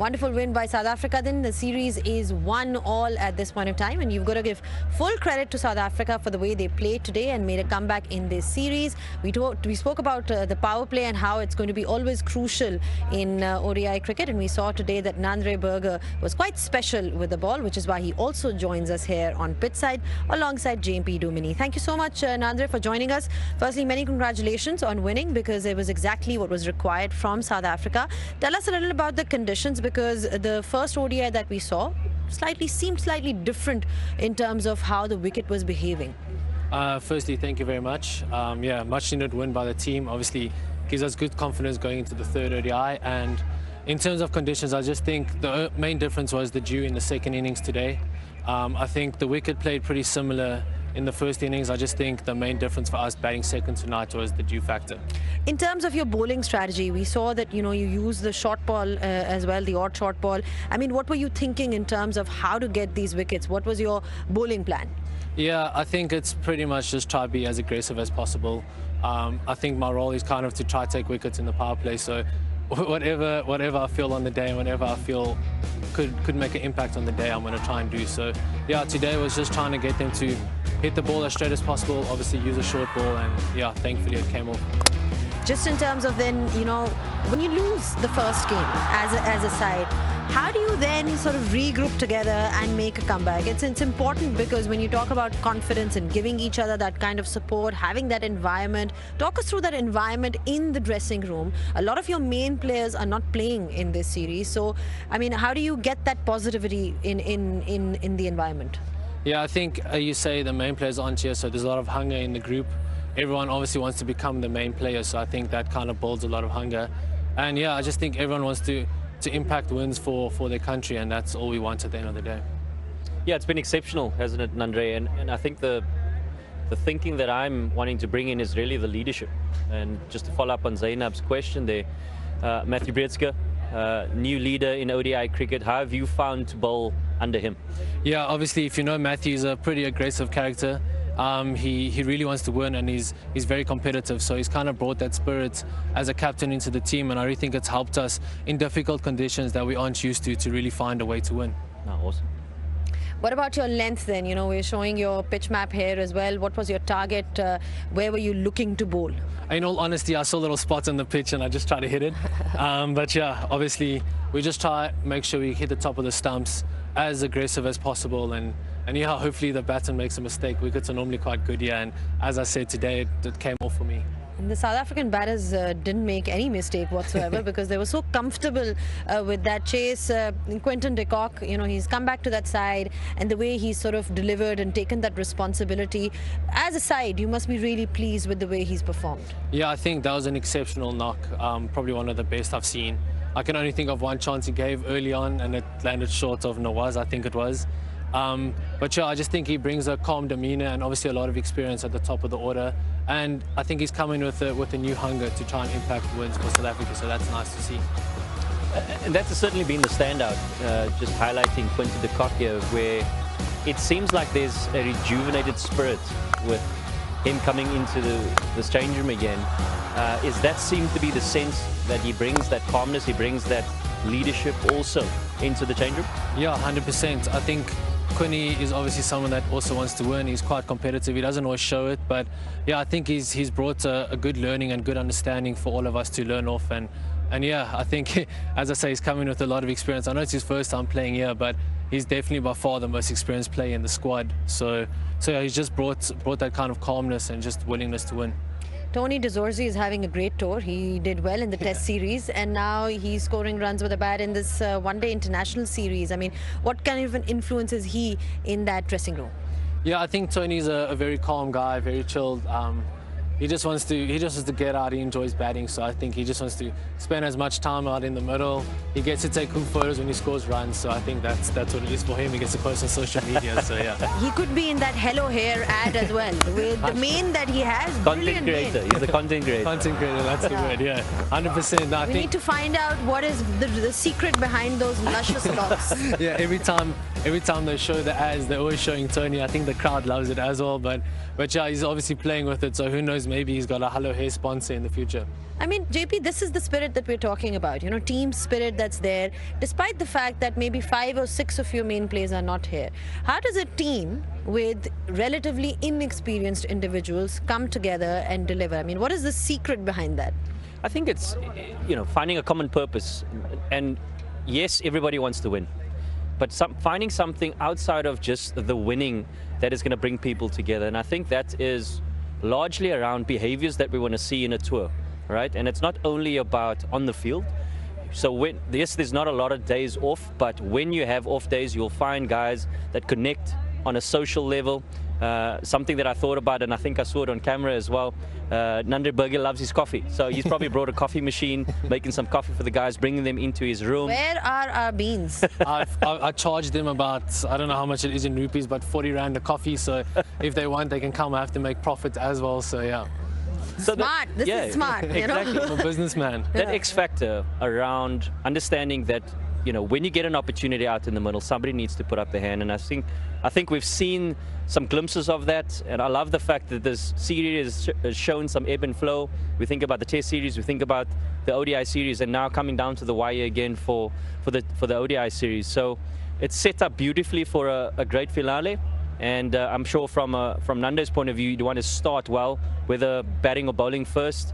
Wonderful win by South Africa. Then the series is 1-all at this point of time, and you've got to give full credit to South Africa for the way they played today and made a comeback in this series. We spoke about the power play and how it's going to be always crucial in ODI cricket, and we saw today that Nandre Burger was quite special with the ball, which is why he also joins us here on pitch side alongside JP Dumini. Thank you so much, Nandre, for joining us. Firstly, many congratulations on winning, because it was exactly what was required from South Africa. Tell us a little about the conditions, because the first ODI that we saw seemed slightly different in terms of how the wicket was behaving. Firstly, thank you very much. Yeah, much needed win by the team. Obviously gives us good confidence going into the third ODI. And in terms of conditions, I just think the main difference was the dew in the second innings today. I think the wicket played pretty similar in the first innings. I just think the main difference for us batting second tonight was the dew factor. In terms of your bowling strategy, we saw that you use the short ball as well, the odd short ball. I mean, what were you thinking in terms of how to get these wickets? What was your bowling plan? Yeah, I think it's pretty much just try to be as aggressive as possible. I think my role is kind of to try to take wickets in the power play. So whatever I feel on the day, whenever I feel could make an impact on the day, I'm going to try and do. So yeah, today was just trying to get them to hit the ball as straight as possible, obviously use a short ball, and yeah, thankfully it came off. Just in terms of then, when you lose the first game as a side, how do you then sort of regroup together and make a comeback? It's important, because when you talk about confidence and giving each other that kind of support, having that environment, talk us through that environment in the dressing room. A lot of your main players are not playing in this series. So, I mean, how do you get that positivity in the environment? Yeah, I think you say the main players aren't here, so there's a lot of hunger in the group. Everyone obviously wants to become the main player, so I think that kind of builds a lot of hunger. And yeah, I just think everyone wants to impact wins for their country, and that's all we want at the end of the day. Yeah, it's been exceptional, hasn't it, Nandre? And I think the thinking that I'm wanting to bring in is really the leadership. And just to follow up on Zainab's question there, Matthew Breedske, new leader in ODI cricket. How have you found to bowl under him? Yeah, obviously, if you know Matthew, he's a pretty aggressive character. He really wants to win, and he's very competitive, so he's kind of brought that spirit as a captain into the team, and I really think it's helped us in difficult conditions that we aren't used to really find a way to win. Oh, awesome. What about your length then? We're showing your pitch map here as well. What was your target? Where were you looking to bowl? In all honesty, I saw little spots on the pitch and I just tried to hit it. But yeah, obviously we just try to make sure we hit the top of the stumps as aggressive as possible, and yeah, hopefully the batsman makes a mistake. Wickets are normally quite good here, and as I said today, it came off for me. And the South African batters didn't make any mistake whatsoever because they were so comfortable with that chase. Quinton de Kock, he's come back to that side, and the way he's sort of delivered and taken that responsibility. As a side, you must be really pleased with the way he's performed. Yeah, I think that was an exceptional knock, probably one of the best I've seen. I can only think of one chance he gave early on, and it landed short of Nawaz, I think it was. But yeah, I just think he brings a calm demeanor and obviously a lot of experience at the top of the order. And I think he's coming with a new hunger to try and impact wins for South Africa, so that's nice to see. And that's certainly been the standout, just highlighting Quinton de Kock here, where it seems like there's a rejuvenated spirit with him coming into this change room again. Is that seems to be the sense that he brings, that calmness, he brings that leadership also into the change room? Yeah, 100%. I think Quinny is obviously someone that also wants to win. He's quite competitive. He doesn't always show it, but yeah, I think he's brought a good learning and good understanding for all of us to learn off. And yeah, I think, as I say, he's coming with a lot of experience. I know it's his first time playing here, but he's definitely by far the most experienced player in the squad. So yeah, he's just brought that kind of calmness and just willingness to win. Tony de Zorzi is having a great tour. He did well in the Test series, and now he's scoring runs with a bat in this one-day international series. I mean, what kind of an influence is he in that dressing room? Yeah, I think Tony's a very calm guy, very chilled. He just wants to get out. He enjoys batting, so I think he just wants to spend as much time out in the middle. He gets to take cool photos when he scores runs, so I think that's what it is for him. He gets to post on social media, so yeah. He could be in that Hello Hair ad as well, with the mane that he has. Content creator. He's a content creator. Content creator, that's the word, yeah. 100%. No, we need to find out what is the secret behind those luscious locks. Yeah, every time every time they show the ads, they're always showing Tony. I think the crowd loves it as well. But yeah, he's obviously playing with it. So who knows, maybe he's got a Hello Hair sponsor in the future. I mean, JP, this is the spirit that we're talking about, you know, team spirit that's there, despite the fact that maybe 5 or 6 of your main players are not here. How does a team with relatively inexperienced individuals come together and deliver? I mean, what is the secret behind that? I think it's, you know, finding a common purpose. And yes, everybody wants to win, but finding something outside of just the winning that is going to bring people together. And I think that is largely around behaviors that we want to see in a tour, right? And it's not only about on the field. So yes, there's not a lot of days off, but when you have off days, you'll find guys that connect on a social level. Something that I thought about, and I think I saw it on camera as well. Nandre Burger loves his coffee, so he's probably brought a coffee machine, making some coffee for the guys, bringing them into his room. Where are our beans? I charged them about, I don't know how much it is in rupees, but 40 Rand a coffee. So if they want, they can come. I have to make profit as well. So yeah. So smart. This is smart. You Exactly. know? I'm a businessman. That X factor around understanding that, you know, when you get an opportunity out in the middle, somebody needs to put up their hand. And I think we've seen some glimpses of that. And I love the fact that this series has shown some ebb and flow. We think about the Test series, we think about the ODI series, and now coming down to the wire again for the ODI series. So it's set up beautifully for a great finale. And I'm sure from Nandre's point of view, you'd want to start well, whether batting or bowling first.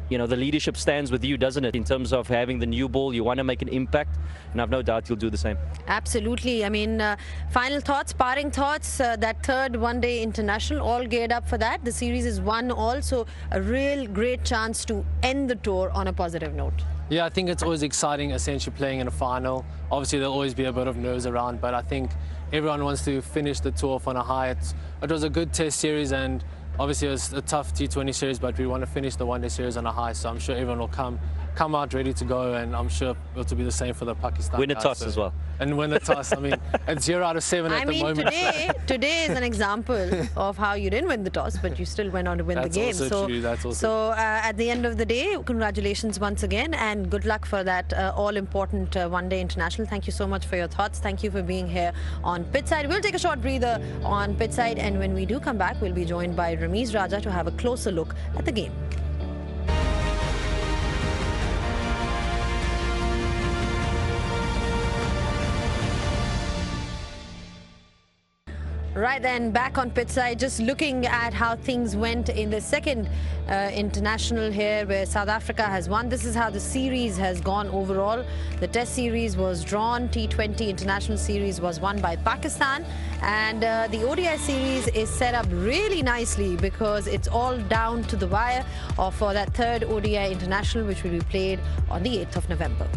You know, the leadership stands with you, doesn't it? In terms of having the new ball, you want to make an impact, and I've no doubt you'll do the same. Absolutely. I mean, final thoughts, parting thoughts, that third one-day international, all geared up for that. The series is 1-1, so a real great chance to end the tour on a positive note. Yeah, I think it's always exciting, essentially playing in a final. Obviously, there'll always be a bit of nerves around, but I think everyone wants to finish the tour off on a high. It was a good Test series, and obviously it was a tough T20 series, but we want to finish the one-day series on a high. So I'm sure everyone will come out ready to go, and I'm sure it'll be the same for the Pakistan Win a guys, toss as well. And win the toss. I mean, it's 0 out of 7 at the moment. Today is an example of how you didn't win the toss, but you still went on to win the game. That's also true. That's also so at the end of the day, congratulations once again, and good luck for that all-important one-day international. Thank you so much for your thoughts. Thank you for being here on Pitchside. We'll take a short breather on Pitchside, and when we do come back, we'll be joined by Ramiz Raja to have a closer look at the game. Right then, back on Pitchside, just looking at how things went in the second international here, where South Africa has won. This is how the series has gone overall. The Test series was drawn. T20 international series was won by Pakistan. And the ODI series is set up really nicely because it's all down to the wire for that third ODI international, which will be played on the 8th of November.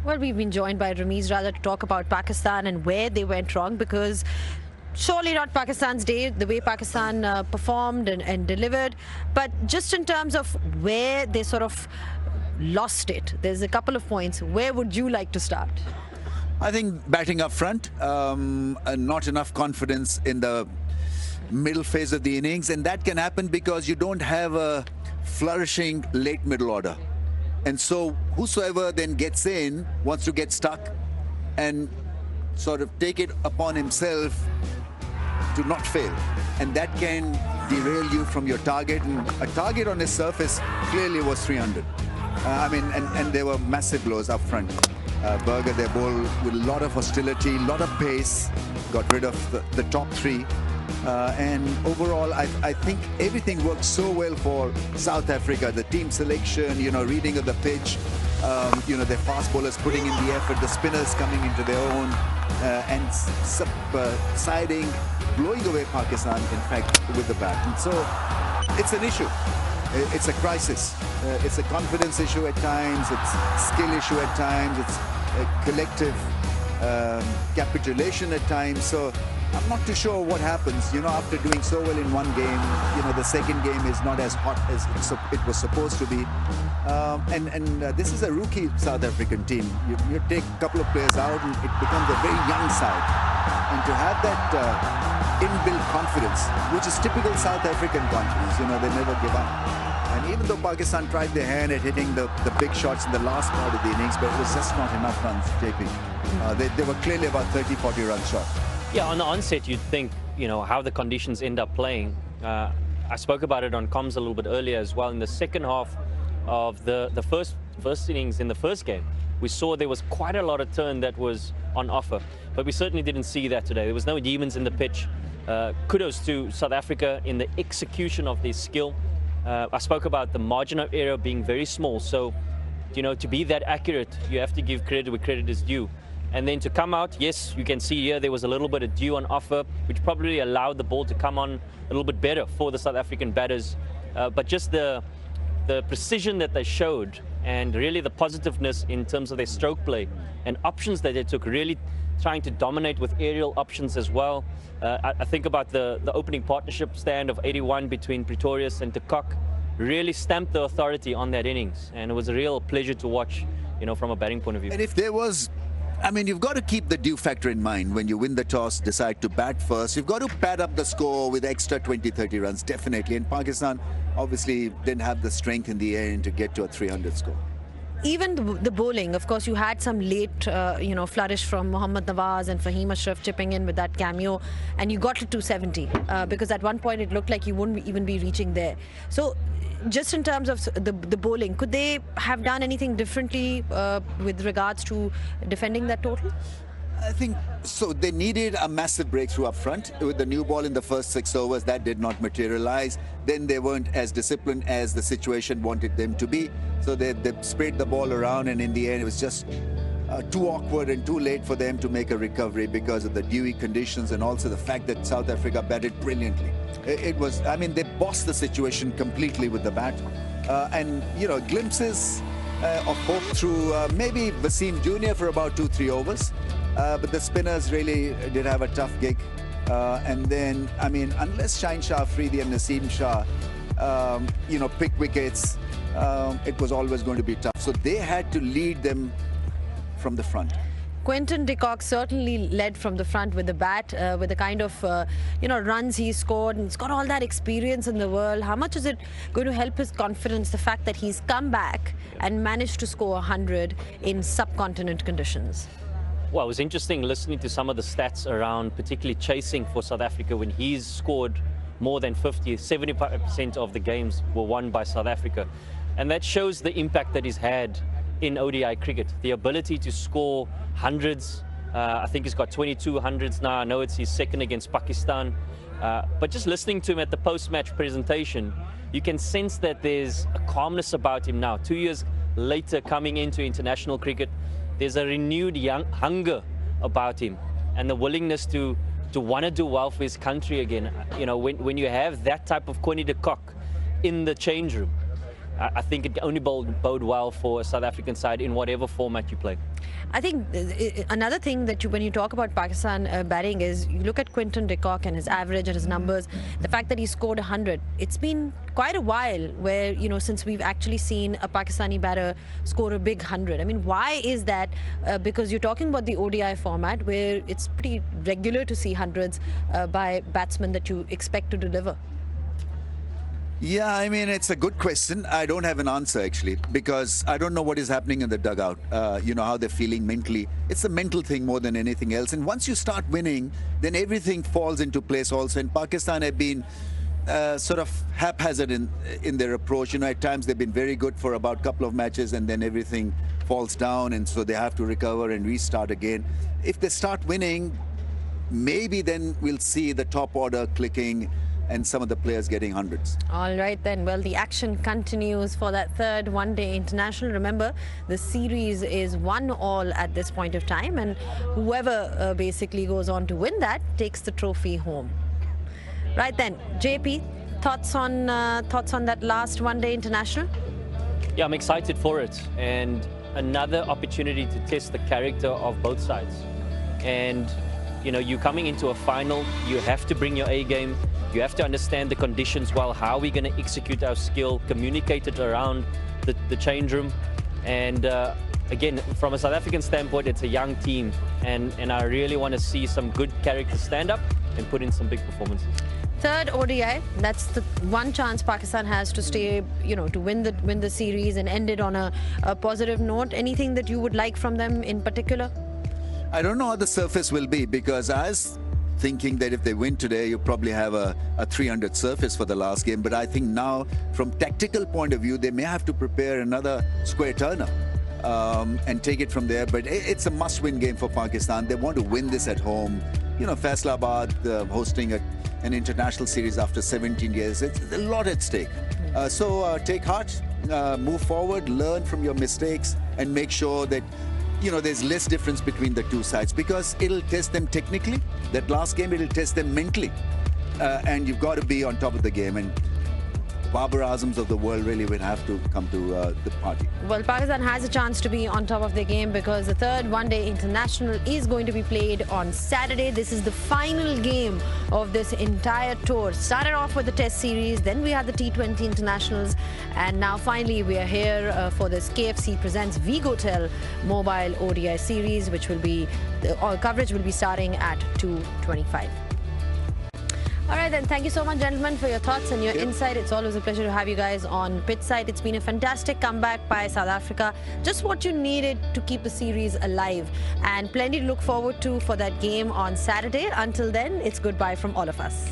Well, we've been joined by Ramiz Raja to talk about Pakistan and where they went wrong, because surely not Pakistan's day, the way Pakistan performed and delivered, but just in terms of where they sort of lost it, there's a couple of points. Where would you like to start? I think batting up front, not enough confidence in the middle phase of the innings, and that can happen because you don't have a flourishing late middle order. And so whosoever then gets in wants to get stuck and sort of take it upon himself to not fail. And that can derail you from your target. And a target on the surface clearly was 300. I mean, and there were massive blows up front. Burger, their ball with a lot of hostility, a lot of pace, got rid of the top three. And overall, I think everything worked so well for South Africa. The team selection, you know, reading of the pitch, you know, their fast bowlers putting in the effort, the spinners coming into their own, and siding, blowing away Pakistan, in fact, with the bat. And so it's an issue. It's a crisis. It's a confidence issue at times. It's skill issue at times. It's a collective capitulation at times. So I'm not too sure what happens, you know, after doing so well in one game. You know, the second game is not as hot as it was supposed to be. This is a rookie South African team. You take a couple of players out and it becomes a very young side. And to have that inbuilt confidence, which is typical South African confidence. You know, they never give up. And even though Pakistan tried their hand at hitting the big shots in the last part of the innings, but it was just not enough runs, JP. They were clearly about 30, 40 runs short. Yeah, on the onset, you'd think, you know, how the conditions end up playing. I spoke about it on comms a little bit earlier as well. In the second half of the first innings in the first game, we saw there was quite a lot of turn that was on offer, but we certainly didn't see that today. There was no demons in the pitch. Kudos to South Africa in the execution of their skill. I spoke about the margin of error being very small, so, you know, to be that accurate, you have to give credit where credit is due. And then to come out, yes, you can see here there was a little bit of dew on offer, which probably allowed the ball to come on a little bit better for the South African batters. But just the precision that they showed, and really the positiveness in terms of their stroke play and options that they took, really trying to dominate with aerial options as well. I think about the opening partnership stand of 81 between Pretorius and de Kock, really stamped the authority on that innings, and it was a real pleasure to watch, you know, from a batting point of view. And if there was, I mean, you've got to keep the dew factor in mind when you win the toss, decide to bat first. You've got to pad up the score with extra 20, 30 runs, definitely. And Pakistan obviously didn't have the strength in the end to get to a 300 score. Even the bowling, of course, you had some late, flourish from Mohammad Nawaz and Fahim Ashraf chipping in with that cameo, and you got to 270 because at one point it looked like you wouldn't even be reaching there. So, just in terms of the bowling, could they have done anything differently with regards to defending that total? I think so. They needed a massive breakthrough up front with the new ball in the first 6 overs. That did not materialize. Then they weren't as disciplined as the situation wanted them to be. So they sprayed the ball around, and in the end, it was just too awkward and too late for them to make a recovery because of the dewy conditions and also the fact that South Africa batted brilliantly. It was, I mean, they bossed the situation completely with the bat. And, you know, glimpses of hope through maybe Wasim Jr. for about 2-3 overs. But the spinners really did have a tough gig. And then, I mean, unless Shaheen Shah Afridi and Naseem Shah, pick wickets, it was always going to be tough. So they had to lead them from the front. Quinton de Kock certainly led from the front with the bat, with the kind of runs he scored, and he's got all that experience in the world. How much is it going to help his confidence, the fact that he's come back and managed to score 100 in subcontinent conditions? Well, it was interesting listening to some of the stats around, particularly chasing for South Africa when he's scored more than 75% of the games were won by South Africa. And that shows the impact that he's had in ODI cricket, the ability to score hundreds. I think he's got 22 hundreds now. I know it's his second against Pakistan. But just listening to him at the post-match presentation, you can sense that there's a calmness about him now. 2 years later, coming into international cricket, there's a renewed hunger about him and the willingness to want to do well for his country again. You know, when you have that type of Quinny de Kock in the change room, I think it can only bode well for a South African side in whatever format you play. I think another thing that when you talk about Pakistan batting is you look at Quinton de Kock and his average and his numbers, the fact that he scored 100. It's been quite a while where, since we've actually seen a Pakistani batter score a big 100. I mean, why is that? Because you're talking about the ODI format where it's pretty regular to see hundreds by batsmen that you expect to deliver. Yeah, I mean, it's a good question. I don't have an answer, actually, because I don't know what is happening in the dugout, how they're feeling mentally. It's a mental thing more than anything else. And once you start winning, then everything falls into place also. And Pakistan have been sort of haphazard in their approach. At times they've been very good for about a couple of matches, and then everything falls down, and so they have to recover and restart again. If they start winning, maybe then we'll see the top order clicking and some of the players getting hundreds. All right then. Well, the action continues for that third one-day international. Remember, the series is 1-1 at this point of time, and whoever basically goes on to win that takes the trophy home. Right then, JP, thoughts on that last one-day international? Yeah, I'm excited for it, and another opportunity to test the character of both sides. And you're coming into a final, you have to bring your A game. You have to understand the conditions well. How are we going to execute our skill, communicate it around the change room? And again, from a South African standpoint, it's a young team, and I really want to see some good character stand up and put in some big performances. Third ODI, that's the one chance Pakistan has to stay, to win the series and end it on a positive note. Anything that you would like from them in particular? I don't know how the surface will be, because I was thinking that if they win today, you probably have a 300 surface for the last game. But I think now, from tactical point of view, they may have to prepare another square turner and take it from there. But it's a must-win game for Pakistan. They want to win this at home. Faisalabad hosting an international series after 17 years. It's a lot at stake. So take heart, move forward, learn from your mistakes, and make sure that there's less difference between the two sides, because it'll test them technically. That last game, it'll test them mentally. And you've got to be on top of the game. And Babar Azams of the world really would have to come to the party. Well, Pakistan has a chance to be on top of their game, because the third one-day international is going to be played on Saturday. This is the final game of this entire tour. Started off with the Test series, then we had the T20 internationals, and now finally we are here for this KFC Presents Vigotel Mobile ODI series, which will be, all coverage will be starting at 2:25. All right, then. Thank you so much, gentlemen, for your thoughts and your insight. It's always a pleasure to have you guys on pitch side. It's been a fantastic comeback by South Africa. Just what you needed to keep the series alive. And plenty to look forward to for that game on Saturday. Until then, it's goodbye from all of us.